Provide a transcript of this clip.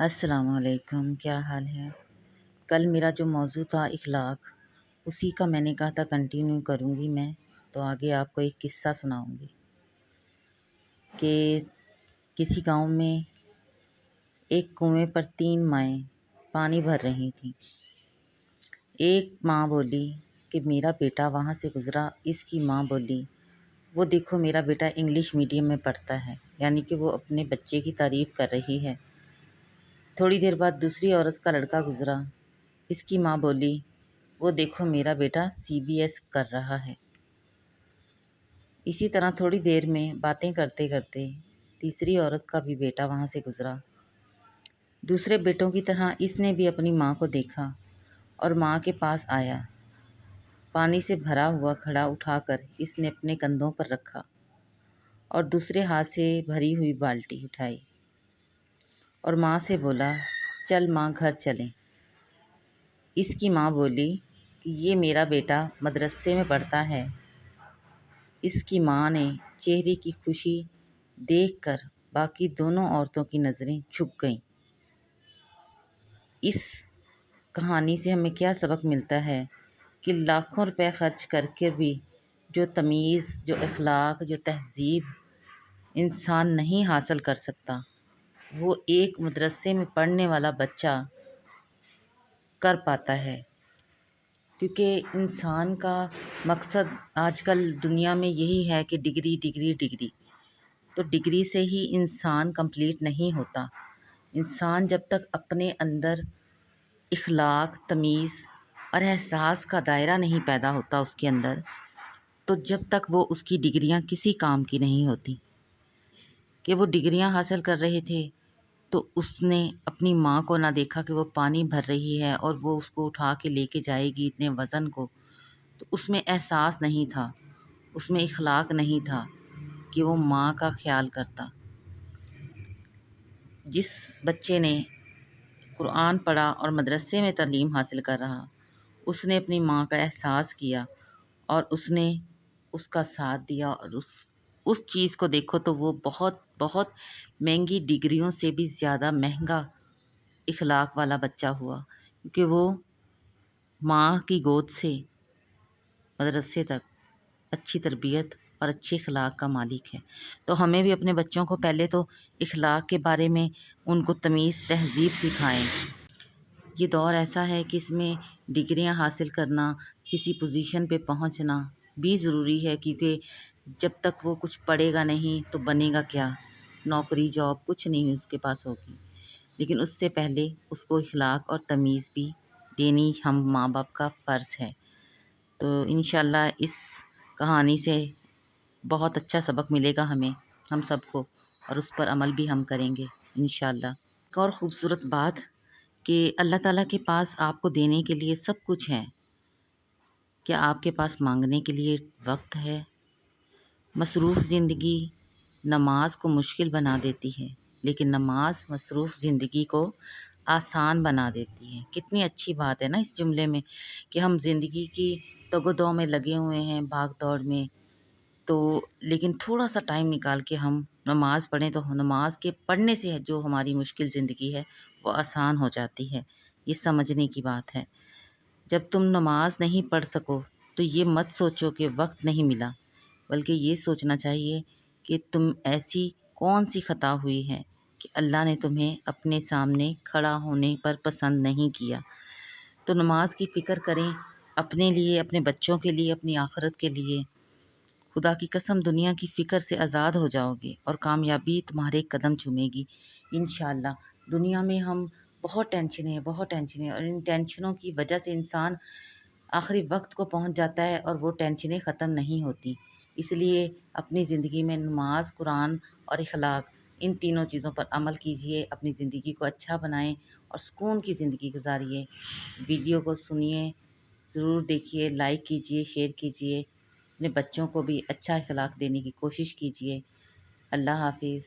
السلام علیکم، کیا حال ہے؟ کل میرا جو موضوع تھا اخلاق، اسی کا میں نے کہا تھا کنٹینیو کروں گی میں، تو آگے آپ کو ایک قصہ سناؤں گی کہ کسی گاؤں میں ایک کنویں پر 3 مائیں پانی بھر رہی تھیں۔ ایک ماں بولی کہ میرا بیٹا وہاں سے گزرا، اس کی ماں بولی وہ دیکھو میرا بیٹا انگلش میڈیم میں پڑھتا ہے، یعنی کہ وہ اپنے بچے کی تعریف کر رہی ہے۔ تھوڑی دیر بعد دوسری عورت کا لڑکا گزرا، اس کی ماں بولی وہ دیکھو میرا بیٹا CBS کر رہا ہے۔ اسی طرح تھوڑی دیر میں باتیں کرتے کرتے تیسری عورت کا بھی بیٹا وہاں سے گزرا۔ دوسرے بیٹوں کی طرح اس نے بھی اپنی ماں کو دیکھا اور ماں کے پاس آیا۔ پانی سے بھرا ہوا گھڑا اٹھا کر اس نے اپنے کندھوں پر رکھا اور دوسرے ہاتھ سے بھری ہوئی بالٹی اٹھائی اور ماں سے بولا چل ماں گھر چلیں۔ اس کی ماں بولی کہ یہ میرا بیٹا مدرسے میں پڑھتا ہے۔ اس کی ماں نے چہرے کی خوشی دیکھ کر باقی دونوں عورتوں کی نظریں جھک گئیں۔ اس کہانی سے ہمیں کیا سبق ملتا ہے کہ لاکھوں روپے خرچ کر کے بھی جو تمیز، جو اخلاق، جو تہذیب انسان نہیں حاصل کر سکتا، وہ ایک مدرسے میں پڑھنے والا بچہ کر پاتا ہے۔ کیونکہ انسان کا مقصد آج کل دنیا میں یہی ہے کہ ڈگری ڈگری ڈگری، تو ڈگری سے ہی انسان کمپلیٹ نہیں ہوتا۔ انسان جب تک اپنے اندر اخلاق، تمیز اور احساس کا دائرہ نہیں پیدا ہوتا اس کے اندر، تو جب تک وہ اس کی ڈگریاں کسی کام کی نہیں ہوتی۔ کہ وہ ڈگریاں حاصل کر رہے تھے تو اس نے اپنی ماں کو نہ دیکھا کہ وہ پانی بھر رہی ہے اور وہ اس کو اٹھا کے لے کے جائے گی اتنے وزن کو، تو اس میں احساس نہیں تھا، اس میں اخلاق نہیں تھا کہ وہ ماں کا خیال کرتا۔ جس بچے نے قرآن پڑھا اور مدرسے میں تعلیم حاصل کر رہا، اس نے اپنی ماں کا احساس کیا اور اس نے اس کا ساتھ دیا، اور اس چیز کو دیکھو تو وہ بہت بہت مہنگی ڈگریوں سے بھی زیادہ مہنگا اخلاق والا بچہ ہوا، کیونکہ وہ ماں کی گود سے مدرسے تک اچھی تربیت اور اچھے اخلاق کا مالک ہے۔ تو ہمیں بھی اپنے بچوں کو پہلے تو اخلاق کے بارے میں ان کو تمیز، تہذیب سکھائیں۔ یہ دور ایسا ہے کہ اس میں ڈگریاں حاصل کرنا، کسی پوزیشن پہ پہنچنا بھی ضروری ہے، کیونکہ جب تک وہ کچھ پڑھے گا نہیں تو بنے گا کیا؟ نوکری، جاب کچھ نہیں اس کے پاس ہوگی۔ لیکن اس سے پہلے اس کو اخلاق اور تمیز بھی دینی ہم ماں باپ کا فرض ہے۔ تو انشاءاللہ اس کہانی سے بہت اچھا سبق ملے گا ہمیں، ہم سب کو، اور اس پر عمل بھی ہم کریں گے انشاءاللہ۔ ایک اور خوبصورت بات کہ اللہ تعالیٰ کے پاس آپ کو دینے کے لیے سب کچھ ہے، کیا آپ کے پاس مانگنے کے لیے وقت ہے؟ مصروف زندگی نماز کو مشکل بنا دیتی ہے، لیکن نماز مصروف زندگی کو آسان بنا دیتی ہے۔ کتنی اچھی بات ہے نا اس جملے میں، کہ ہم زندگی کی تگ و دو میں لگے ہوئے ہیں، بھاگ دوڑ میں، تو لیکن تھوڑا سا ٹائم نکال کے ہم نماز پڑھیں تو نماز کے پڑھنے سے جو ہماری مشکل زندگی ہے وہ آسان ہو جاتی ہے۔ یہ سمجھنے کی بات ہے۔ جب تم نماز نہیں پڑھ سکو تو یہ مت سوچو کہ وقت نہیں ملا، بلکہ یہ سوچنا چاہیے کہ تم ایسی کون سی خطا ہوئی ہے کہ اللہ نے تمہیں اپنے سامنے کھڑا ہونے پر پسند نہیں کیا۔ تو نماز کی فکر کریں، اپنے لیے، اپنے بچوں کے لیے، اپنی آخرت کے لیے۔ خدا کی قسم دنیا کی فکر سے آزاد ہو جاؤ گے اور کامیابی تمہارے قدم چومے گی انشاءاللہ۔ دنیا میں ہم بہت ٹینشنیں ہیں، بہت ٹینشنیں ہیں، اور ان ٹینشنوں کی وجہ سے انسان آخری وقت کو پہنچ جاتا ہے اور وہ ٹینشنیں ختم نہیں ہوتی۔ اس لیے اپنی زندگی میں نماز، قرآن اور اخلاق، ان تینوں چیزوں پر عمل کیجئے، اپنی زندگی کو اچھا بنائیں اور سکون کی زندگی گزاریے۔ ویڈیو کو سنیے، ضرور دیکھیے، لائک کیجئے، شیئر کیجئے، اپنے بچوں کو بھی اچھا اخلاق دینے کی کوشش کیجئے۔ اللہ حافظ۔